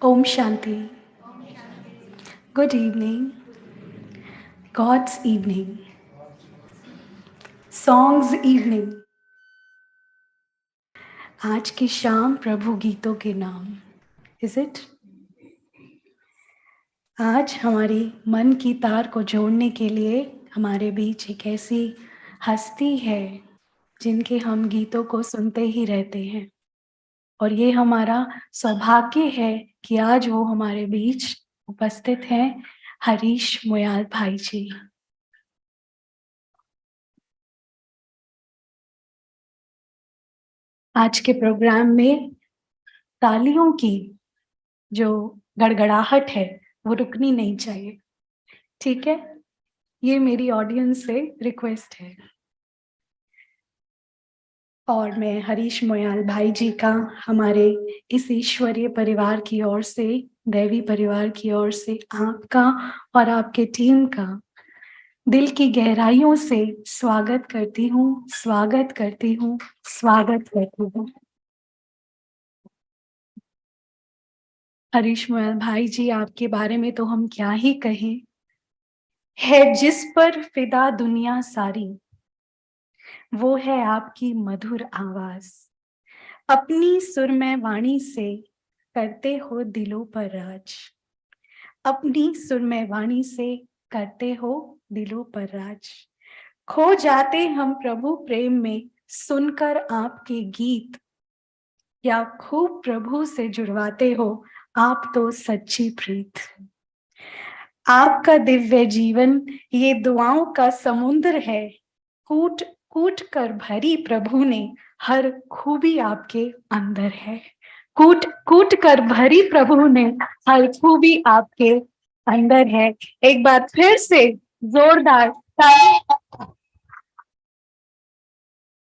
Om Shanti. Good evening. God's evening. Song's evening. आज की शाम प्रभु गीतों के नाम. Is it? आज हमारी मन की तार को जोड़ने के लिए हमारे बीच एक ऐसी हस्ती है जिनके हम गीतों को सुनते ही रहते हैं. और ये हमारा सौभाग्य है कि आज वो हमारे बीच उपस्थित हैं, हरीश मोयाल भाई जी. आज के प्रोग्राम में तालियों की जो गड़गड़ाहट है वो रुकनी नहीं चाहिए. ठीक है, ये मेरी ऑडियंस से रिक्वेस्ट है. और मैं हरीश मोयाल भाई जी का हमारे इस ईश्वरीय परिवार की ओर से, दैवी परिवार की ओर से आपका और आपके टीम का दिल की गहराइयों से स्वागत करती हूँ, स्वागत करती हूँ, स्वागत करती हूँ. हरीश मोयाल भाई जी, आपके बारे में तो हम क्या ही कहें. है जिस पर फिदा दुनिया सारी, वो है आपकी मधुर आवाज. अपनी सुरमय वाणी से करते हो दिलों पर राज. अपनी सुरमय वाणी से करते हो दिलों पर राज. खो जाते हम प्रभु प्रेम में सुनकर आपके गीत. या खूब प्रभु से जुड़वाते हो आप तो सच्ची प्रीत. आपका दिव्य जीवन ये दुआओं का समुद्र है. कूट कूट कर भरी प्रभु ने हर खूबी आपके अंदर है. कूट कूट कर भरी प्रभु ने हर खूबी आपके अंदर है. एक बार फिर से जोरदार ताली.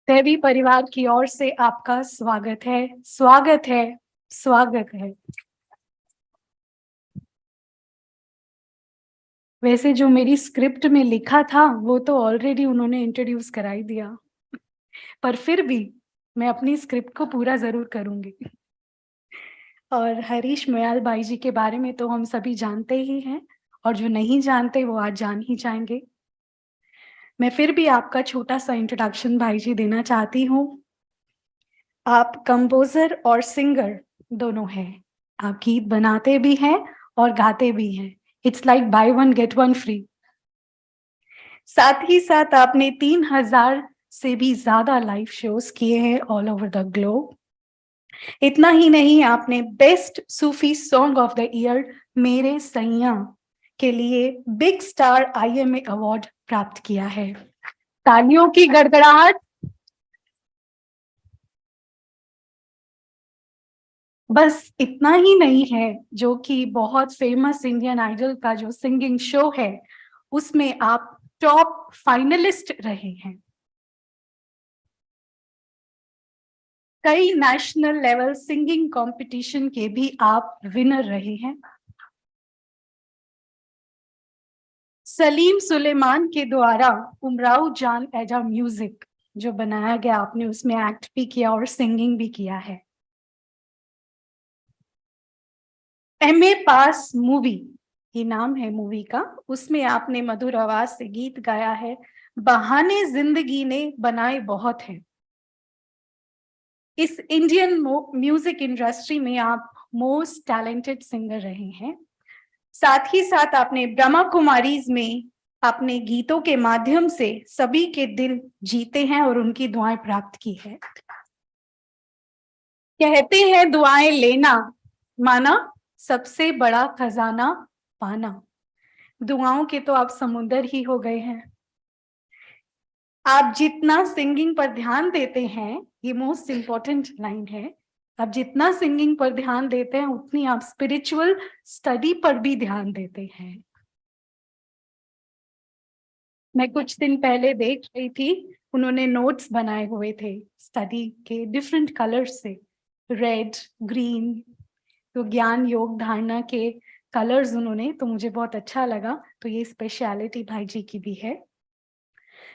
देवी परिवार की ओर से आपका स्वागत है, स्वागत है, स्वागत है. वैसे जो मेरी स्क्रिप्ट में लिखा था वो तो ऑलरेडी उन्होंने इंट्रोड्यूस करा ही दिया, पर फिर भी मैं अपनी स्क्रिप्ट को पूरा जरूर करूंगी. और हरीश मोयाल भाई जी के बारे में तो हम सभी जानते ही हैं, और जो नहीं जानते वो आज जान ही जाएंगे. मैं फिर भी आपका छोटा सा इंट्रोडक्शन भाई जी देना चाहती हूँ. आप कंपोजर और सिंगर दोनों हैं. आप गीत बनाते भी हैं और गाते भी हैं. It's like by one get one free. साथ ही साथ आपने 3000 से भी ज्यादा लाइव शोज किए हैं ऑल ओवर द ग्लोब. इतना ही नहीं, आपने best Sufi song of the year मेरे सैया के लिए बिग स्टार IMA अवार्ड प्राप्त किया है. तालियों की गड़गड़ाहट. बस इतना ही नहीं है, जो कि बहुत फेमस इंडियन आइडल का जो सिंगिंग शो है उसमें आप टॉप फाइनलिस्ट रहे हैं. कई नेशनल लेवल सिंगिंग कंपटीशन के भी आप विनर रहे हैं. सलीम सुलेमान के द्वारा उमराव जान एजा म्यूजिक जो बनाया गया, आपने उसमें एक्ट भी किया और सिंगिंग भी किया है. MA पास मूवी, ये नाम है मूवी का, उसमें आपने मधुर आवाज से गीत गाया है. बहाने जिंदगी ने बनाए बहुत हैं. इस इंडियन म्यूजिक इंडस्ट्री में आप मोस्ट टैलेंटेड सिंगर रहे हैं. साथ ही साथ आपने ब्रह्मा कुमारीज में अपने गीतों के माध्यम से सभी के दिल जीते हैं और उनकी दुआएं प्राप्त की है. कहते हैं दुआएं लेना माना सबसे बड़ा खजाना पाना. दुआओं के तो आप समुंदर ही हो गए हैं. आप जितना सिंगिंग पर ध्यान देते हैं, ये मोस्ट इंपॉर्टेंट लाइन है, आप जितना सिंगिंग पर ध्यान देते हैं उतनी आप स्पिरिचुअल स्टडी पर भी ध्यान देते हैं. मैं कुछ दिन पहले देख रही थी, उन्होंने नोट्स बनाए हुए थे स्टडी के डिफरेंट कलर्स से, रेड, ग्रीन, तो ज्ञान योग धारणा के कलर्स उन्होंने, तो मुझे बहुत अच्छा लगा. तो ये स्पेशलिटी भाई जी की भी है.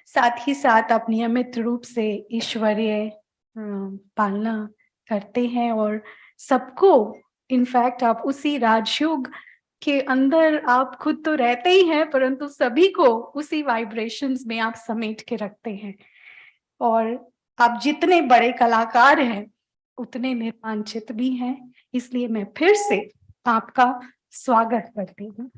साथ ही साथ आप नियमित रूप से ईश्वरीय पालना करते हैं और सबको इनफैक्ट आप उसी राजयोग के अंदर आप खुद तो रहते ही हैं, परंतु सभी को उसी वाइब्रेशंस में आप समेट के रखते हैं। और आप जितने बड़े कलाकार हैं उतने निर्वांछित भी हैं, इसलिए मैं फिर से आपका स्वागत करती हूँ।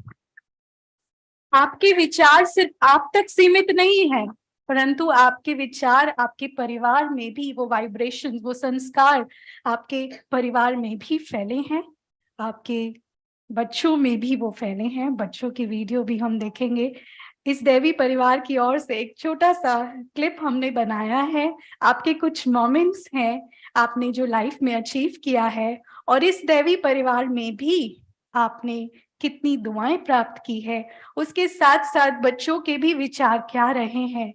आपके विचार सिर्फ आप तक सीमित नहीं है, परंतु आपके विचार आपके परिवार में भी वो वाइब्रेशन, वो संस्कार आपके परिवार में भी फैले हैं, आपके बच्चों में भी वो फैले हैं। बच्चों की वीडियो भी हम देखेंगे। इस देवी परिवार की ओर से एक छोटा सा क्लिप हमने बनाया है। आपके कुछ मोमेंट्स हैं, आपने जो लाइफ में अचीव किया है, और इस देवी परिवार में भी आपने कितनी दुआएं प्राप्त की है, उसके साथ साथ बच्चों के भी विचार क्या रहे हैं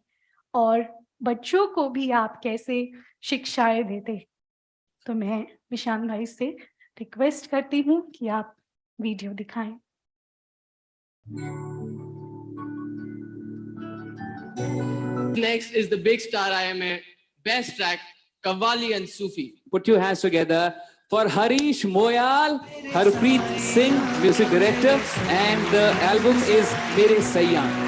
और बच्चों को भी आप कैसे शिक्षाएं देते। तो मैं विशान भाई से रिक्वेस्ट करती हूँ कि आप वीडियो दिखाएं। Next is the big star IMA best track Qawwali and Sufi. Put your hands together for Harish Moyal, Harpreet Singh, music director, and the album is Mere Sayyan.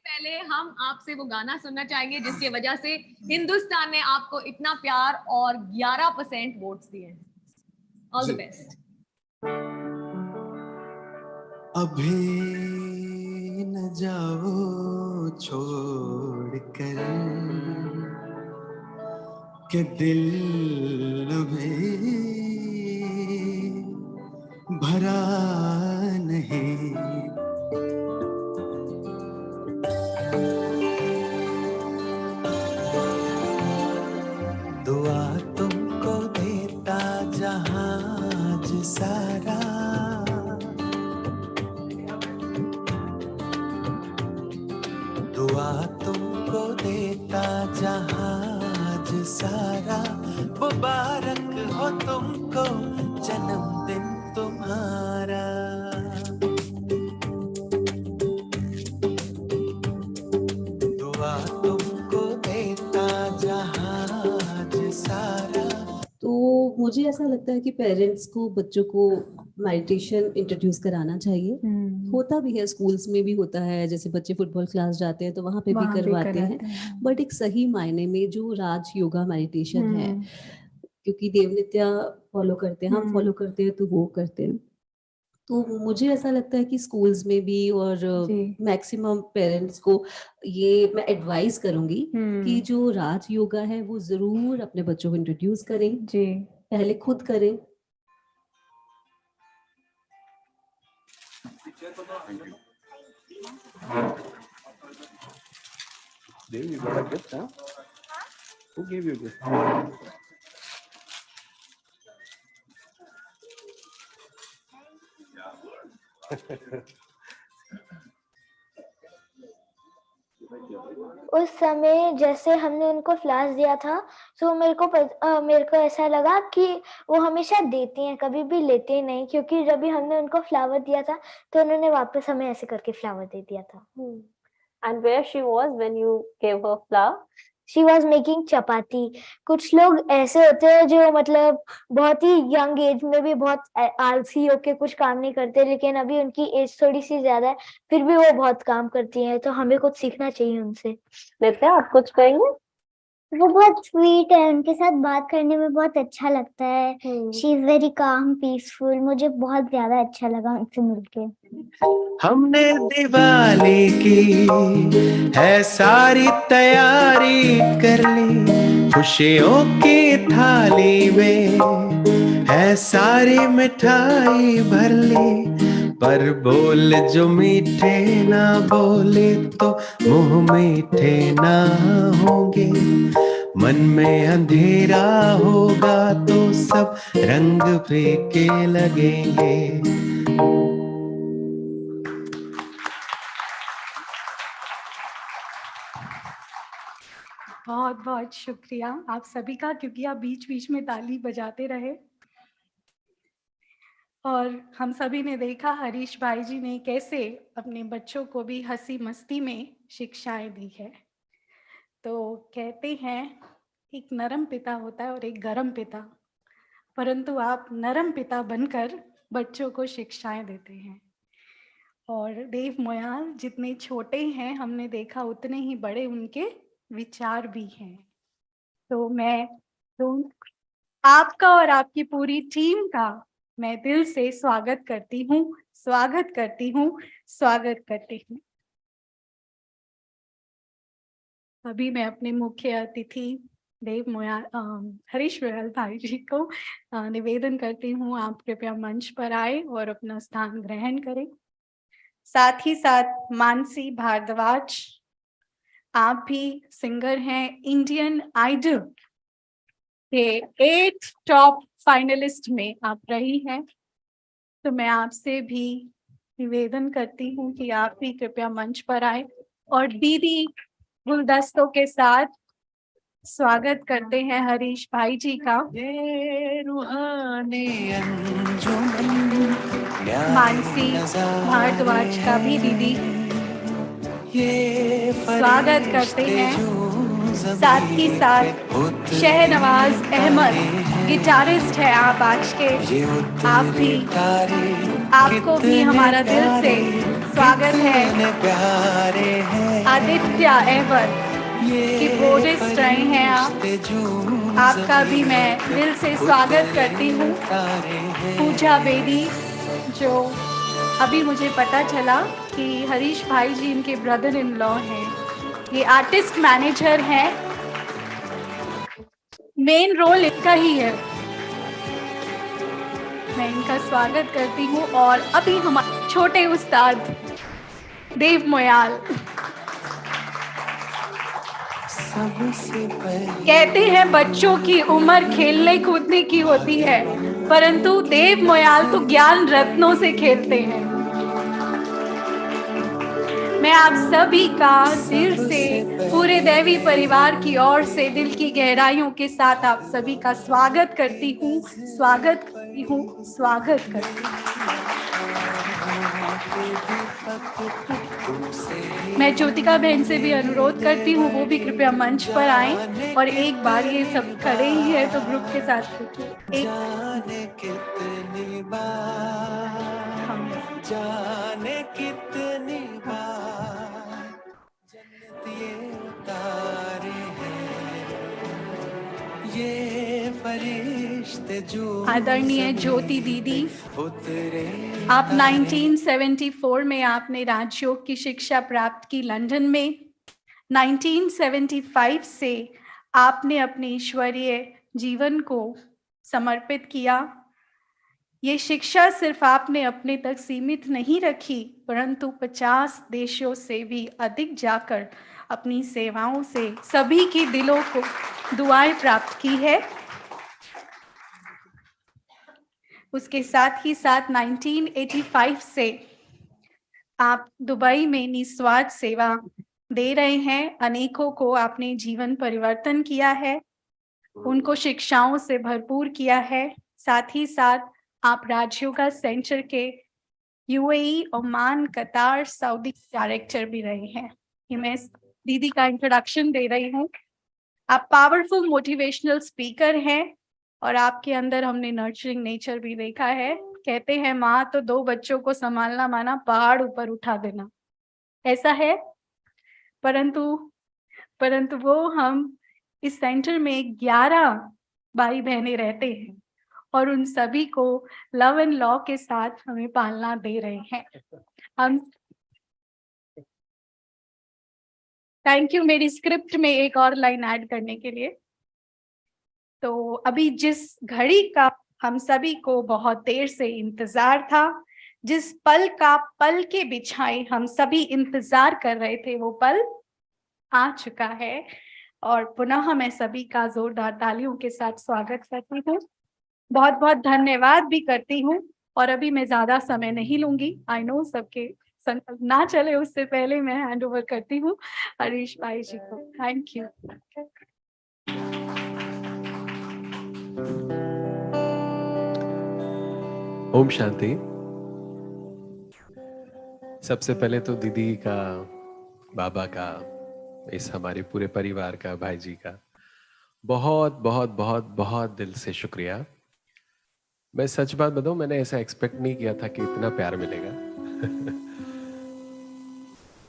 पहले हम आपसे वो गाना सुनना चाहेंगे जिसकी वजह से हिंदुस्तान ने आपको इतना प्यार और 11% वोट्स दिए हैं। All the best. अभी न जाओ छोड़ कर के दिल भी भरा नहीं। दुआ तुमको देता जहाज सारा, दुआ तुमको देता जहाज सारा। मुबारक हो तुमको जन्मदिन तुम्हारा। दुआ तुमको देता जहाज सारा। तो मुझे ऐसा लगता है कि पेरेंट्स को बच्चों को मेडिटेशन इंट्रोड्यूस कराना चाहिए। होता भी है, स्कूल्स में भी होता है, जैसे बच्चे फुटबॉल क्लास जाते हैं तो वहाँ पे भी करवाते हैं, बट एक सही मायने में जो राज योगा मेडिटेशन है, क्योंकि देवनित्या फॉलो करते हैं, हम फॉलो करते हैं तो वो करते हैं। तो मुझे ऐसा लगता है कि स्कूल्स में भी और मैक्सिमम पेरेंट्स को ये मैं एडवाइस करूंगी कि जो राज योगा है वो जरूर अपने बच्चों को इंट्रोड्यूस करें जी, पहले खुद करें। Dave, you got a gift, huh? Who gave you a gift? उस समय जैसे हमने उनको फ्लावर्स दिया था तो मेरे को ऐसा लगा कि वो हमेशा देती हैं, कभी भी लेते ही नहीं, क्योंकि जब भी हमने उनको फ्लावर दिया था तो उन्होंने वापस हमें ऐसे करके फ्लावर दे दिया था। And where she was when you gave her flower? She was making चपाती। कुछ लोग ऐसे होते हैं जो मतलब बहुत ही यंग एज में भी बहुत आलसी होके कुछ काम नहीं करते, लेकिन अभी उनकी एज थोड़ी सी ज्यादा है फिर भी वो बहुत काम करती हैं, तो हमें कुछ सीखना चाहिए उनसे। नित्या, आप कुछ कहेंगे? वो बहुत स्वीट है, उनके साथ बात करने में बहुत अच्छा लगता है। She is very calm, peaceful. मुझे बहुत ज्यादा अच्छा लगा उनसे मिलके। हमने दिवाली की है सारी तैयारी कर ली, खुशियों की थाली में है सारी मिठाई भर ली, पर बोल जो मीठे ना बोले तो मुंह मीठे ना होंगे, मन में अंधेरा होगा तो सब रंग फीके लगेंगे। बहुत बहुत शुक्रिया आप सभी का, क्योंकि आप बीच बीच में ताली बजाते रहे। और हम सभी ने देखा हरीश भाई जी ने कैसे अपने बच्चों को भी हंसी मस्ती में शिक्षाएं दी है। तो कहते हैं एक नरम पिता होता है और एक गरम पिता, परंतु आप नरम पिता बनकर बच्चों को शिक्षाएं देते हैं। और देव मोयाल जितने छोटे हैं हमने देखा उतने ही बड़े उनके विचार भी हैं। तो मैं तो आपका और आपकी पूरी टीम का मैं दिल से स्वागत करती हूँ, स्वागत करती हूँ, स्वागत करती हूँ। अभी मैं अपने मुख्य अतिथि देव मोयाल हरीश मोयाल भाई जी को निवेदन करती हूँ, आप कृपया मंच पर आए और अपना स्थान ग्रहण करें। साथ ही साथ मानसी भारद्वाज, आप भी सिंगर हैं, इंडियन आइडल के 8 टॉप फाइनलिस्ट में आप रही हैं। तो मैं आपसे भी निवेदन करती हूँ कि आप भी कृपया मंच पर आए और दीदी गुलदस्तों के साथ स्वागत करते हैं हरीश भाई जी का। मानसी भारद्वाज का भी दीदी स्वागत करते हैं। साथ ही साथ शहनवाज अहमद गिटारिस्ट है आप आज के, आप भी, आपको भी हमारा दिल से स्वागत है। आदित्य एवर कीबोर्डिस्ट रहे हैं आप, आपका भी मैं दिल से स्वागत करती हूँ। पूजा बेदी, जो अभी मुझे पता चला कि हरीश भाई जी इनके ब्रदर इन लॉ हैं, ये आर्टिस्ट मैनेजर हैं, मेन रोल इनका ही है। मैं इनका स्वागत करती हूँ। और अभी हमारे छोटे उस्ताद देव मोयाल, कहते हैं बच्चों की उम्र खेलने कूदने की होती है, परंतु देव मोयाल तो ज्ञान रत्नों से खेलते हैं। मैं आप सभी का दिल से, पूरे दैवी परिवार की ओर से दिल की गहराइयों के साथ आप सभी का स्वागत करती हूँ, स्वागत करती हूँ, स्वागत करती हूँ। मैं ज्योतिका बहन से भी अनुरोध करती हूँ वो भी कृपया मंच पर आएं और एक बार, ये सब खड़े ही है तो ग्रुप के साथ जाने कितनी बार जन्नत ये उतारे हैं, ये फरिश्ते जो आदरणीय ज्योति दीदी, आप 1974 में आपने राजयोग की शिक्षा प्राप्त की लंदन में। 1975 से आपने अपने ईश्वरीय जीवन को समर्पित किया। ये शिक्षा सिर्फ आपने अपने तक सीमित नहीं रखी, परंतु 50 देशों से भी अधिक जाकर अपनी सेवाओं से सभी के दिलों को दुआएं प्राप्त की है। उसके साथ ही साथ 1985 से आप दुबई में निस्वार्थ सेवा दे रहे हैं। अनेकों को आपने जीवन परिवर्तन किया है, उनको शिक्षाओं से भरपूर किया है। साथ ही साथ आप राजयोगा सेंटर के यूएई, ओमान, कतार, सऊदी डायरेक्टर भी रहे हैं। ये मैं दीदी का इंट्रोडक्शन दे रही हूँ। आप पावरफुल मोटिवेशनल स्पीकर हैं और आपके अंदर हमने नर्चरिंग नेचर भी देखा है। कहते हैं माँ तो 2 बच्चों को संभालना माना पहाड़ ऊपर उठा देना, ऐसा है। परंतु वो हम इस सेंटर में 11 भाई बहनें रहते हैं और उन सभी को लव एंड लॉ के साथ हमें पालना दे रहे हैं। हम थैंक यू मेरी स्क्रिप्ट में एक और लाइन ऐड करने के लिए। तो अभी जिस घड़ी का हम सभी को बहुत देर से इंतजार था, जिस पल का पल के बिछाए हम सभी इंतजार कर रहे थे, वो पल आ चुका है। और पुनः मैं सभी का जोरदार तालियों के साथ स्वागत करती हूँ, बहुत बहुत धन्यवाद भी करती हूँ। और अभी मैं ज्यादा समय नहीं लूंगी, आई नो सबके संकल्प ना चले, उससे पहले मैं हैंड ओवर करती हूँ हरीश भाई जी को। Thank you. ओम शांति। सबसे पहले तो दीदी का, बाबा का, इस हमारे पूरे परिवार का, भाई जी का बहुत बहुत बहुत बहुत दिल से शुक्रिया। मैं सच बात बताऊं, मैंने ऐसा एक्सपेक्ट नहीं किया था कि इतना प्यार मिलेगा।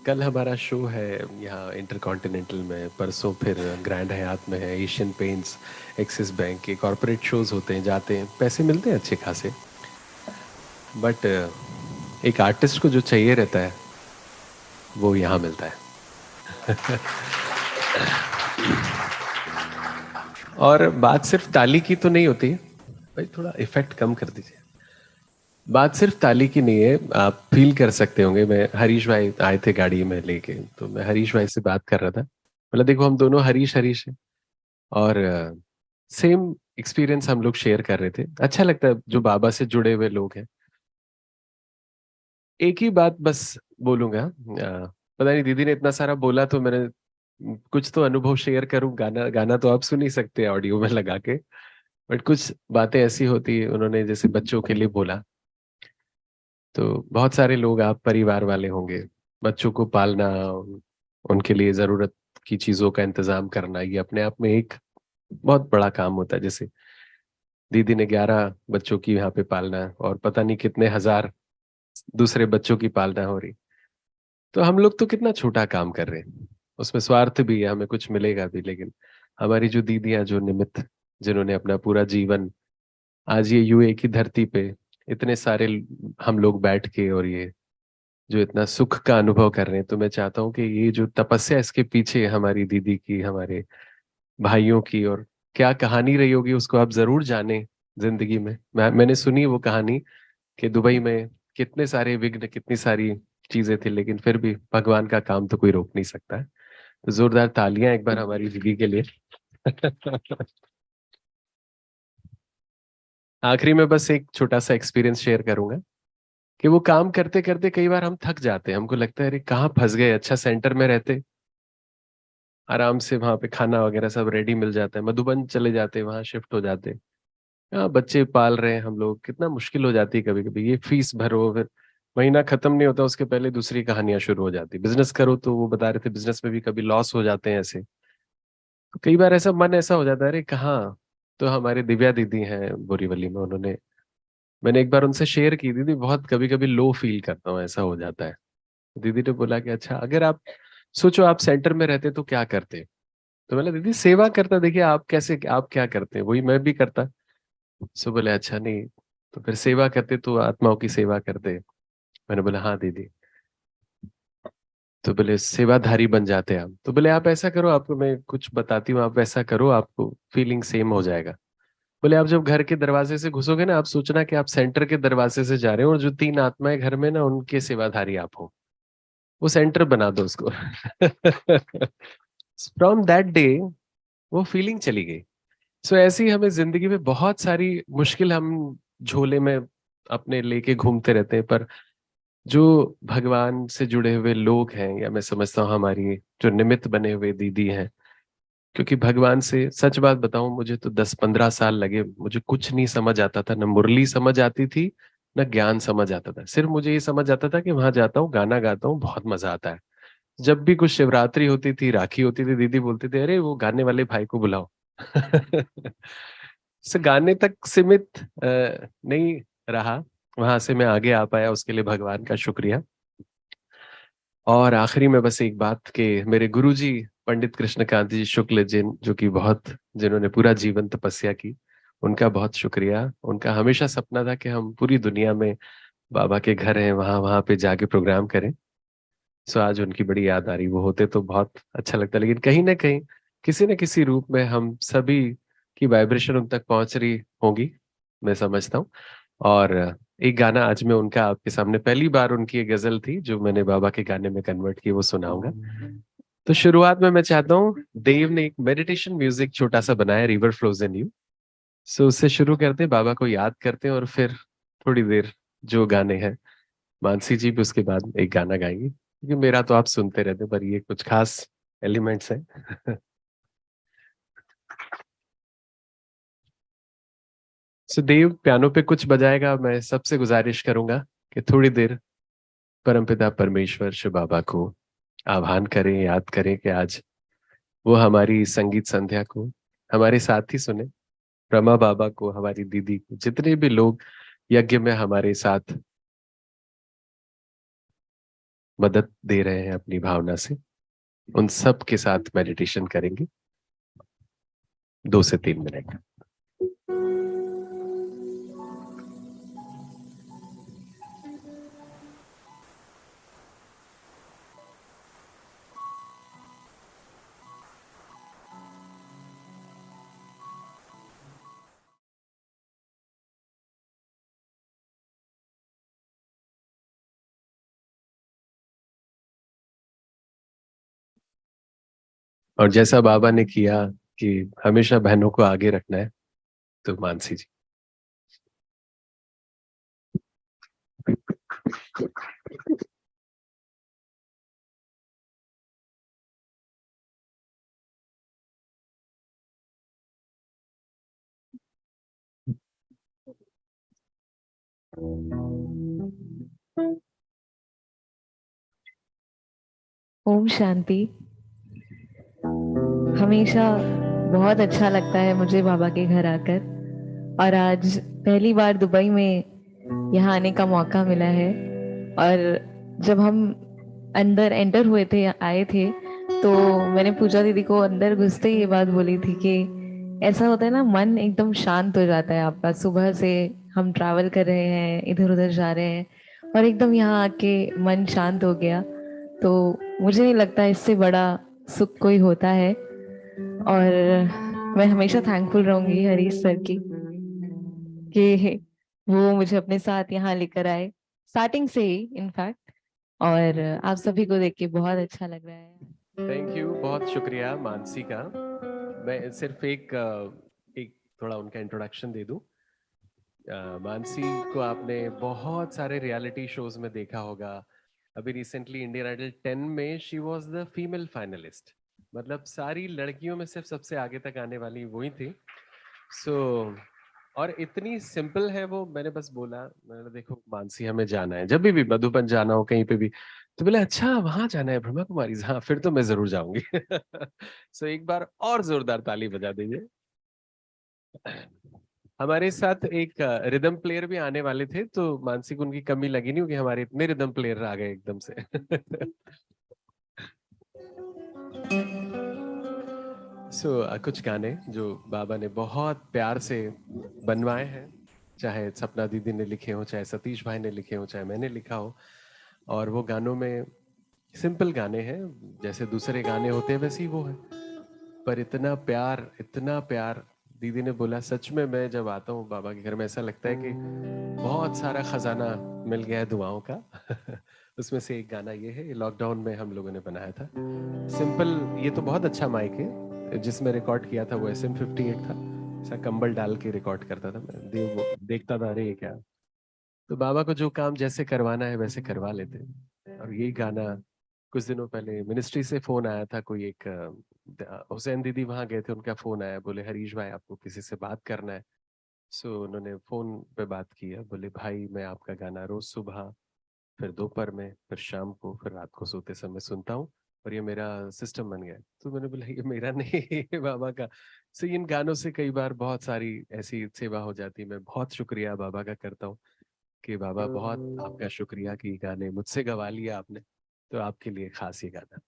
कल हमारा शो है यहाँ इंटरकॉन्टिनेंटल में, परसों फिर ग्रैंड हयात में है, एशियन पेंट्स, एक्सिस बैंक के कॉर्पोरेट शोज होते हैं, जाते हैं, पैसे मिलते हैं अच्छे खासे, बट एक आर्टिस्ट को जो चाहिए रहता है वो यहाँ मिलता है। और बात सिर्फ ताली की तो नहीं होती, भाई थोड़ा इफेक्ट कम कर दीजिए। बात सिर्फ ताली की नहीं है, आप फील कर सकते होंगे। मैं हरीश भाई आए थे गाड़ी में लेके, तो मैं हरीश भाई से बात कर रहा था, मतलब देखो हम दोनों हरीश हरीश हैं और सेम एक्सपीरियंस हम लोग शेयर कर रहे थे। अच्छा लगता है जो बाबा से जुड़े हुए लोग हैं। एक ही बात बस बोलूंगा, पता नहीं दीदी ने इतना सारा बोला तो मैंने कुछ तो अनुभव शेयर करूं। गाना गाना तो आप सुन ही सकते हैं ऑडियो में लगा के, बट कुछ बातें ऐसी होती है, उन्होंने जैसे बच्चों के लिए बोला, तो बहुत सारे लोग आप परिवार वाले होंगे, बच्चों को पालना, उनके लिए जरूरत की चीजों का इंतजाम करना, ये अपने आप में एक बहुत बड़ा काम होता है। जैसे दीदी ने 11 बच्चों की यहाँ पे पालना और पता नहीं कितने हजार दूसरे बच्चों की पालना हो रही, तो हम लोग तो कितना छोटा काम कर रहे हैं, उसमें स्वार्थ भी है, हमें कुछ मिलेगा भी, लेकिन हमारी जो दीदियां, जो निमित्त, जिन्होंने अपना पूरा जीवन आज ये यूए की धरती पे इतने सारे हम लोग बैठ के और ये जो इतना सुख का अनुभव कर रहे हैं, तो मैं चाहता हूँ कि ये जो तपस्या इसके पीछे हमारी दीदी की, हमारे भाइयों की, और क्या कहानी रही होगी उसको आप जरूर जाने जिंदगी में। मैंने सुनी वो कहानी कि दुबई में कितने सारे विघ्न, कितनी सारी चीजें थी, लेकिन फिर भी भगवान का काम तो कोई रोक नहीं सकता है। तो जोरदार तालियां एक बार हमारी दीदी के लिए। आखिरी में बस एक छोटा सा एक्सपीरियंस शेयर करूंगा कि वो काम करते करते कई बार हम थक जाते हैं, हमको लगता है अरे कहाँ फंस गए, अच्छा सेंटर में रहते, आराम से वहां पे खाना वगैरह सब रेडी मिल जाता है, मधुबन चले जाते, वहां शिफ्ट हो जाते। हाँ, बच्चे पाल रहे हैं हम लोग, कितना मुश्किल हो जाती है कभी कभी, ये फीस भरो, फिर महीना खत्म नहीं होता उसके पहले दूसरी कहानियां शुरू हो जाती। बिजनेस करो तो वो बता रहे थे बिजनेस में भी कभी लॉस हो जाते हैं ऐसे, तो कई बार ऐसा मन ऐसा हो जाता है अरे कहाँ। तो हमारे दिव्या दीदी हैं बोरीवली में, उन्होंने, मैंने एक बार उनसे शेयर की, दीदी बहुत कभी कभी लो फील करता हूँ, ऐसा हो जाता है। दीदी ने बोला कि अच्छा, अगर आप सोचो आप सेंटर में रहते तो क्या करते। तो मैंने दीदी सेवा करता, देखिए आप कैसे, आप क्या करते हैं वही मैं भी करता। सो बोले अच्छा नहीं, तो फिर सेवा करते तो आत्माओं की सेवा करते। मैंने बोला हाँ दीदी। तो बोले सेवाधारी बन जाते हैं हम। तो बोले आप ऐसा करो, आपको मैं कुछ बताती हूँ, आप ऐसा करो, आपको फीलिंग सेम हो जाएगा। बोले आप जब घर के दरवाजे से घुसोगे ना, आप सोचना कि आप सेंटर के दरवाजे से जा रहे हो और जो 3 आत्माएं घर में ना, उनके सेवाधारी आप हो, वो सेंटर बना दो उसको। फ्रॉम दैट डे वो फीलिंग चली गई। सो ऐसे ही हमें जिंदगी में बहुत सारी मुश्किल हम झोले में अपने लेके घूमते रहते हैं, पर जो भगवान से जुड़े हुए लोग हैं, या मैं समझता हूँ हमारी जो निमित्त बने हुए दीदी हैं, क्योंकि भगवान से सच बात बताऊं, मुझे तो 10-15 साल लगे, मुझे कुछ नहीं समझ आता था, न मुरली समझ आती थी, न ज्ञान समझ आता था। सिर्फ मुझे ये समझ आता था कि वहां जाता हूँ, गाना गाता हूँ, बहुत मजा आता है। जब भी कुछ शिवरात्रि होती थी, राखी होती थी, दीदी बोलती थी अरे वो गाने वाले भाई को बुलाओ। से गाने तक सीमित नहीं रहा, वहां से मैं आगे आ पाया, उसके लिए भगवान का शुक्रिया। और आखिरी में बस एक बात के, मेरे गुरुजी पंडित कृष्णकांत जी शुक्ल जिन, जो कि बहुत, जिन्होंने पूरा जीवन तपस्या की, उनका बहुत शुक्रिया। उनका हमेशा सपना था कि हम पूरी दुनिया में, बाबा के घर हैं वहां, वहां पे जाके प्रोग्राम करें। सो आज उनकी बड़ी याद आ रही, वो होते तो बहुत अच्छा लगता, लेकिन कहीं ना कहीं किसी न किसी रूप में हम सभी की वाइब्रेशन उन तक पहुंच रही होगी, मैं समझता हूँ। और एक गाना आज मैं उनका आपके सामने, पहली बार उनकी एक गजल थी जो मैंने बाबा के गाने में कन्वर्ट की, वो सुनाऊंगा। तो शुरुआत में मैं चाहता हूँ, देव ने एक मेडिटेशन म्यूजिक छोटा सा बनाया, रिवर फ्लोज इन यू। सो उससे शुरू करते हैं, बाबा को याद करते हैं, और फिर थोड़ी देर जो गाने हैं, मानसी जी भी उसके बाद एक गाना गाएंगी, क्योंकि मेरा तो आप सुनते रहते हैं, पर ये कुछ खास एलिमेंट्स हैं। सो देव पियानो पे कुछ बजाएगा। मैं सबसे गुजारिश करूंगा कि थोड़ी देर परमपिता परमेश्वर शिव बाबा को आह्वान करें, याद करें कि आज वो हमारी संगीत संध्या को हमारे साथ ही सुने। रमा बाबा को, हमारी दीदी को, जितने भी लोग यज्ञ में हमारे साथ मदद दे रहे हैं अपनी भावना से, उन सब के साथ मेडिटेशन करेंगे 2 से 3 मिनट। और जैसा बाबा ने किया कि हमेशा बहनों को आगे रखना है, तो मानसी जी। ओम शांति। हमेशा बहुत अच्छा लगता है मुझे बाबा के घर आकर, और आज पहली बार दुबई में यहाँ आने का मौका मिला है। और जब हम अंदर एंटर हुए थे, आए थे, तो मैंने पूजा दीदी को अंदर घुसते ही ये बात बोली थी कि ऐसा होता है ना, मन एकदम शांत हो जाता है आपका। सुबह से हम ट्रैवल कर रहे हैं, इधर उधर जा रहे हैं, और एकदम यहाँ आके मन शांत हो गया। तो मुझे नहीं लगता इससे बड़ा सुख कोई होता है। और मैं हमेशा थैंकफुल रहूंगी हरीश सर की कि वो मुझे अपने साथ यहाँ लेकर आए, स्टार्टिंग से ही इनफैक्ट। और आप सभी को देख के बहुत अच्छा लग रहा है। थैंक यू, बहुत शुक्रिया मानसी का। मैं सिर्फ एक थोड़ा उनका इंट्रोडक्शन दे दूं। मानसी को आपने बहुत सारे रियलिटी शोज में देखा होगा। अभी रिसेंटली इंडियन आइडल 10 में she was the female finalist. मतलब सारी लड़कियों में सिर्फ सबसे आगे तक आने वाली वही थी। और इतनी सिंपल है वो। मैंने बस बोला, मैंने देखो मानसी हमें जाना है, जब भी मधुबन जाना हो कहीं पे भी, तो बोले अच्छा वहां जाना है ब्रह्मा कुमारी, हाँ फिर तो मैं जरूर जाऊंगी। सो एक बार और जोरदार ताली बजा दीजिए। हमारे साथ एक रिदम प्लेयर भी आने वाले थे, तो मानसी को उनकी कमी लगी नहीं, क्योंकि हमारे इतने रिदम प्लेयर आ गए एकदम से। कुछ गाने जो बाबा ने बहुत प्यार से बनवाए हैं, चाहे सपना दीदी ने लिखे हो, चाहे सतीश भाई ने लिखे हो, चाहे मैंने लिखा हो। और वो गानों में सिंपल गाने हैं, जैसे दूसरे गाने होते हैं वैसे ही वो है, पर इतना प्यार। दीदी ने बोला सच में मैं जब आता हूँ बाबा के घर में ऐसा लगता है कि बहुत सारा खजाना मिल गया है दुआओं का। उसमें से एक गाना ये है, लॉकडाउन में हम लोगों ने बनाया था। सिंपल, ये तो बहुत अच्छा माइक है, जिसमें रिकॉर्ड किया था वो SM58 था। ऐसा कंबल डाल के रिकॉर्ड करता था मैं, देखता था अरे क्या। तो बाबा को जो काम जैसे करवाना है वैसे करवा लेते। और यही गाना कुछ दिनों पहले मिनिस्ट्री से फोन आया था, कोई एक हुसैन दीदी वहां गए थे, उनका फोन आया, बोले हरीश भाई आपको किसी से बात करना है। उन्होंने फोन पे बात किया, बोले भाई मैं आपका गाना रोज सुबह, फिर दोपहर में, फिर शाम को, फिर रात को सोते समय सुनता हूँ, और ये मेरा सिस्टम बन गया। तो मैंने बोला ये मेरा नहीं, ये बाबा का। इन गानों से कई बार बहुत सारी ऐसी सेवा हो जाती है। मैं बहुत शुक्रिया बाबा का करता हूँ कि बाबा बहुत आपका शुक्रिया कि गाने मुझसे गवा लिया आपने, तो आपके लिए खास ये गाना।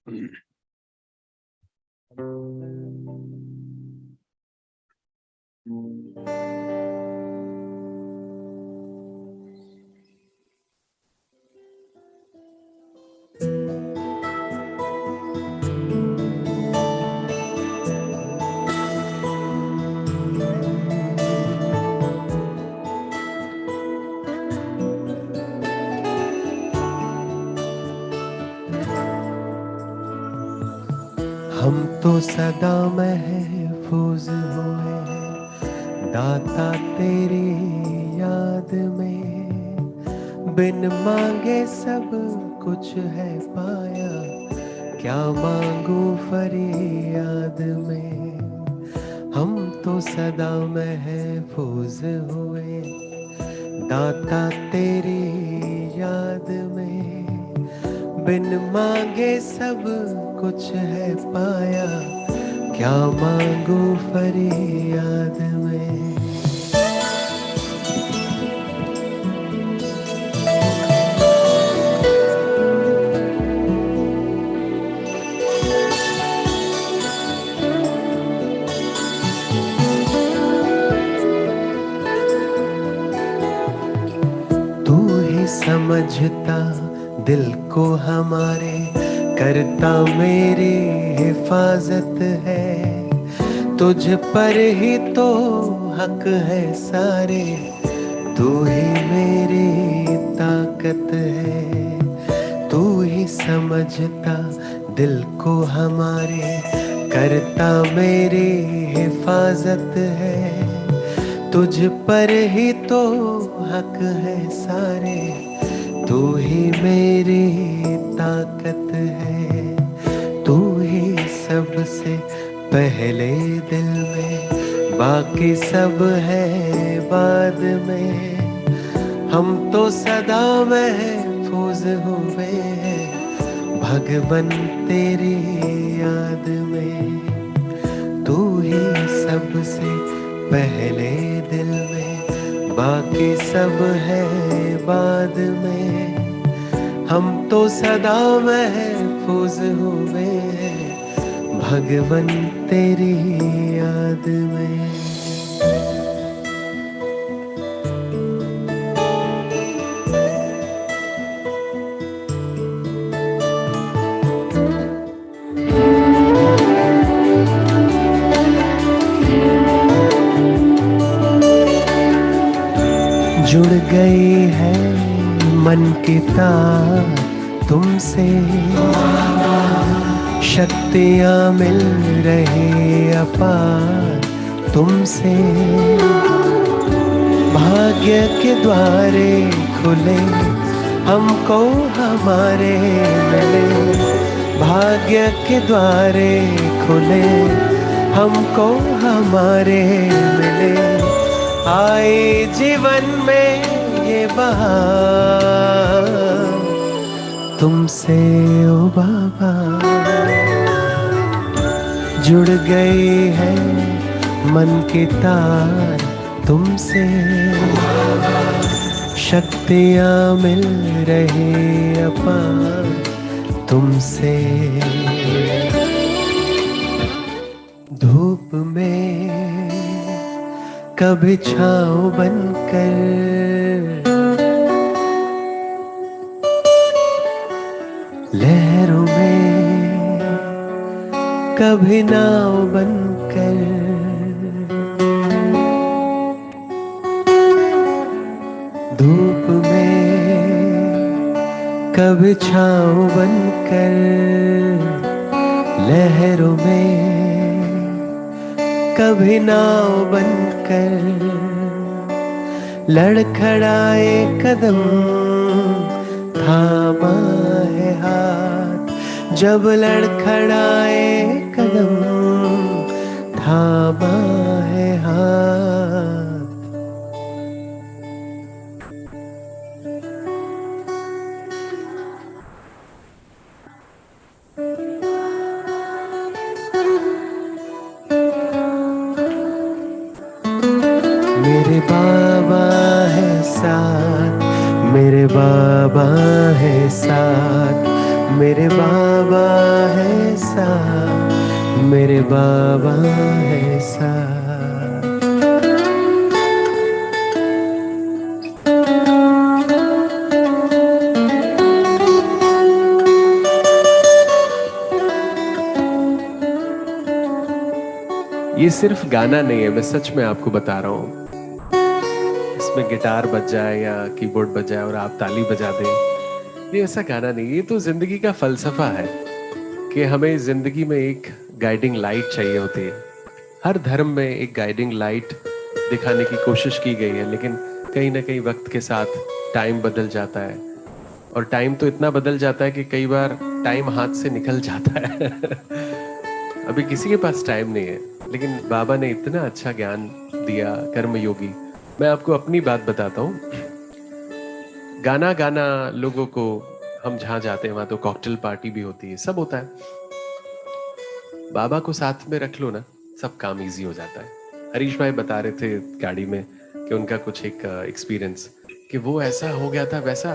हम तो सदा महफूज हुए हैं दाता तेरी याद में, बिन मांगे सब कुछ है पाया, क्या मांगू फरियाद में। हम तो सदा महफूज हुए दाता तेरी याद में, बिन मांगे सब कुछ है पाया, क्या मांगू फरियाद में। समझता दिल को हमारे, करता मेरी हिफाजत है, तुझ पर ही तो हक है सारे, तू ही मेरी ताकत है। तू ही समझता दिल को हमारे, करता मेरी हिफाजत है, तुझ पर ही तो हक है सारे, तू ही मेरी ताकत है। तू ही सबसे पहले दिल में, बाकी सब है बाद में, हम तो सदा महफूज हुए हैं भगवन तेरी याद में। तू ही सबसे पहले दिल में, बाकी सब है बाद में, हम तो सदा महफूज हुए हैं भगवन तेरी याद में। जुड़ गई है मन की तार तुमसे, शक्तियाँ मिल रही अपार तुमसे, भाग्य के द्वारे खुले हमको हमारे मिले, भाग्य के द्वारे खुले हमको हमारे मिले, आए जीवन में ये बहार तुमसे ओ बाबा। जुड़ गई है मन की तार तुमसे, शक्तियाँ मिल रही अपार तुमसे। धूप में कभी छाँव बनकर, लहरों में कभी नाव बनकर, धूप में कभी छाँव बनकर, लहरों में कभी नाव बनकर, लड़खड़ाए कदम थामा है हाथ, जब लड़खड़ाए कदम थामा है हाथ। मेरे बाबा है साथ, मेरे बाबा है साथ, मेरे बाबा है साथ, मेरे बाबा है साथ। ये सिर्फ गाना नहीं है, मैं सच में आपको बता रहा हूँ। इसमें गिटार बज जाए या कीबोर्ड बज जाए और आप ताली बजा दें, ये ऐसा गाना नहीं, ये तो जिंदगी का फलसफा है कि हमें जिंदगी में एक गाइडिंग लाइट चाहिए होती है। हर धर्म में एक गाइडिंग लाइट दिखाने की कोशिश की गई है, लेकिन कहीं ना कहीं वक्त के साथ टाइम बदल जाता है, और टाइम तो इतना बदल जाता है कि कई बार टाइम हाथ से निकल जाता है। अभी किसी के पास टाइम नहीं है, लेकिन बाबा ने इतना अच्छा ज्ञान दिया, कर्मयोगी। मैं आपको अपनी बात बताता हूँ। गाना गाना लोगों को, हम जहाँ जाते हैं वहां तो कॉकटेल पार्टी भी होती है, सब होता है। बाबा को साथ में रख लो ना, सब काम इजी हो जाता है। हरीश भाई बता रहे थे गाड़ी में कि उनका कुछ एक एक्सपीरियंस, कि वो ऐसा हो गया था वैसा,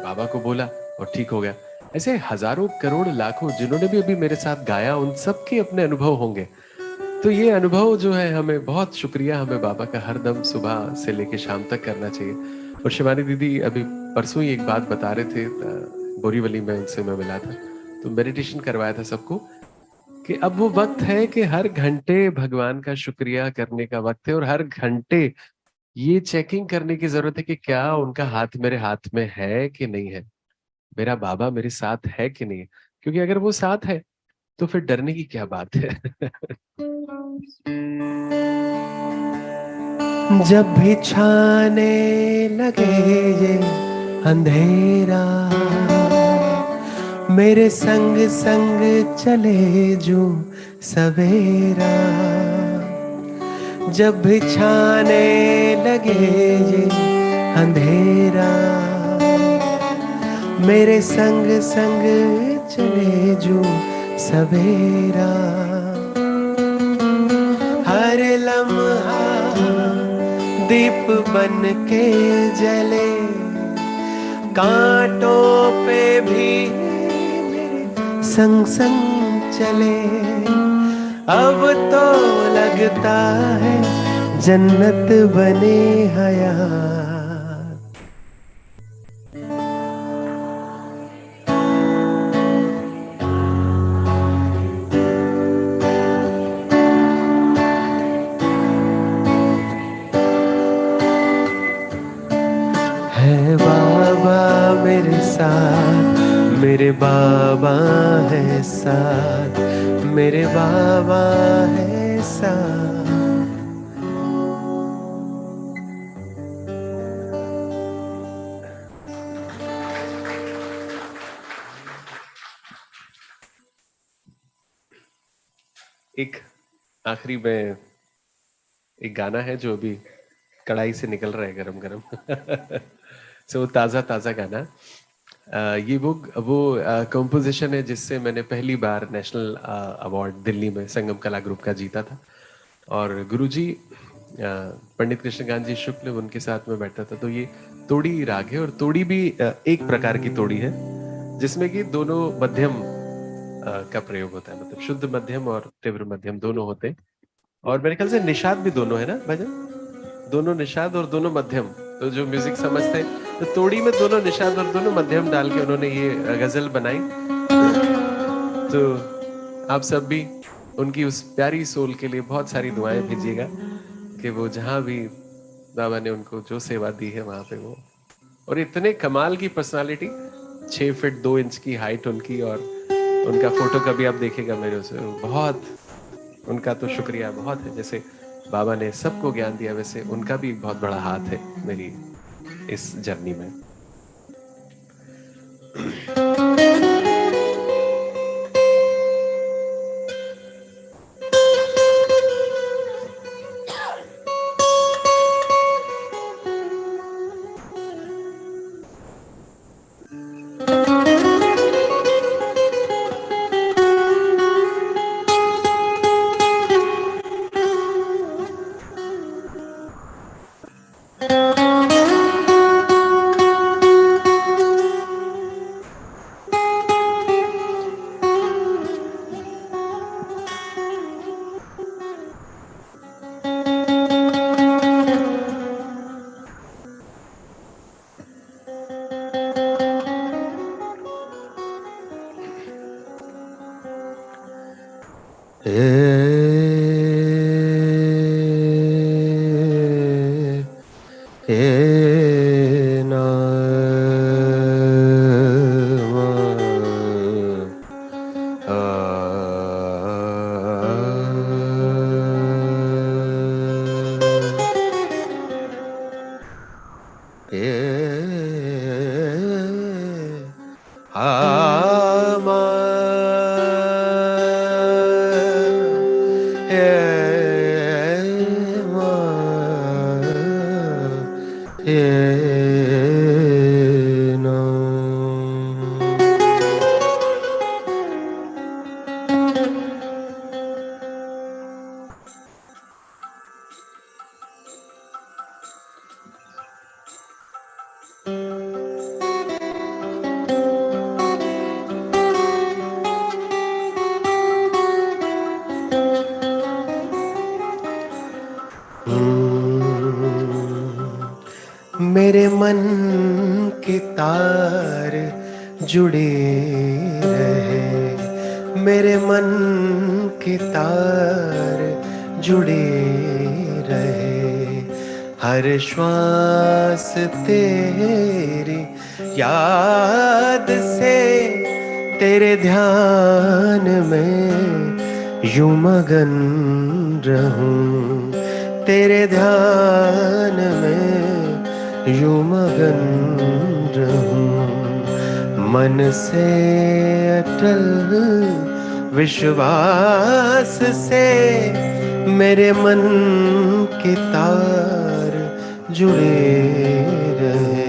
बाबा को बोला और ठीक हो गया। ऐसे हजारों करोड़ लाखों जिन्होंने भी अभी मेरे साथ गाया, उन सब के अपने अनुभव होंगे। तो ये अनुभव जो है, हमें बहुत शुक्रिया, हमें बाबा का हर दम सुबह से लेके शाम तक करना चाहिए। और शिवानी दीदी अभी परसों ही एक बात बता रहे थे, बोरीवली में उनसे मैं मिला था, तो मेडिटेशन करवाया था सबको, कि अब वो वक्त है कि हर घंटे भगवान का शुक्रिया करने का वक्त है, और हर घंटे ये चेकिंग करने की जरूरत है कि क्या उनका हाथ मेरे हाथ में है कि नहीं है, मेरा बाबा मेरे साथ है कि नहीं है। क्योंकि अगर वो साथ है तो फिर डरने की क्या बात है। जब भी छाने लगे ये अंधेरा, मेरे संग संग चले जो सवेरा। जब भी छाने लगे ये अंधेरा, मेरे संग संग चले जो सवेरा। हर लम्हा दीप बन के जले, कांटों पे भी मेरे संग संग चले। अब तो लगता है जन्नत बने हयात। है बाबा मेरे साथ, मेरे बाबा है साथ, मेरे बाबा है साथ। एक आखिरी में एक गाना है जो अभी कढ़ाई से निकल रहा है गरम गरम। सो ताजा ताजा गाना। ये वो कंपोजिशन है जिससे मैंने पहली बार नेशनल अवार्ड दिल्ली में संगम कला ग्रुप का जीता था। और गुरुजी पंडित कृष्णकांत जी शुक्ल, उनके साथ में बैठा था। तो ये तोड़ी राग है, और तोड़ी भी एक प्रकार की तोड़ी है जिसमें कि दोनों मध्यम का प्रयोग होता है, मतलब शुद्ध मध्यम और तीव्र मध्यम दोनों होते हैं। और मेरे ख्याल से निषाद भी दोनों है ना भजन, दोनों निषाद और दोनों मध्यम। तो जो म्यूजिक समझते हैं, तो तोड़ी में दोनों निषाद और दोनों मध्यम डाल के उन्होंने ये गजल बनाई। तो आप सब भी उनकी उस प्यारी सोल के लिए बहुत सारी दुआएं भेजिएगा, कि वो जहां भी बाबा ने उनको जो सेवा दी है वहां पे वो। और इतने कमाल की पर्सनालिटी, 6 फीट 2 इंच की हाइट उनकी, और उनका फोटो कभी आप देखेगा मेरे उसे, बहुत उनका तो शुक्रिया बहुत है। जैसे बाबा ने सबको ज्ञान दिया, वैसे उनका भी बहुत बड़ा हाथ है मेरी इस जर्नी में। Yeah. मेरे मन के तार जुड़े रहे, मेरे मन के तार जुड़े रहे, हर श्वास तेरी याद से तेरे ध्यान में यूं मगन रहूं, तेरे ध्यान में यूं मगन रहूं, मन से अटल विश्वास से मेरे मन के तार जुड़े रहे।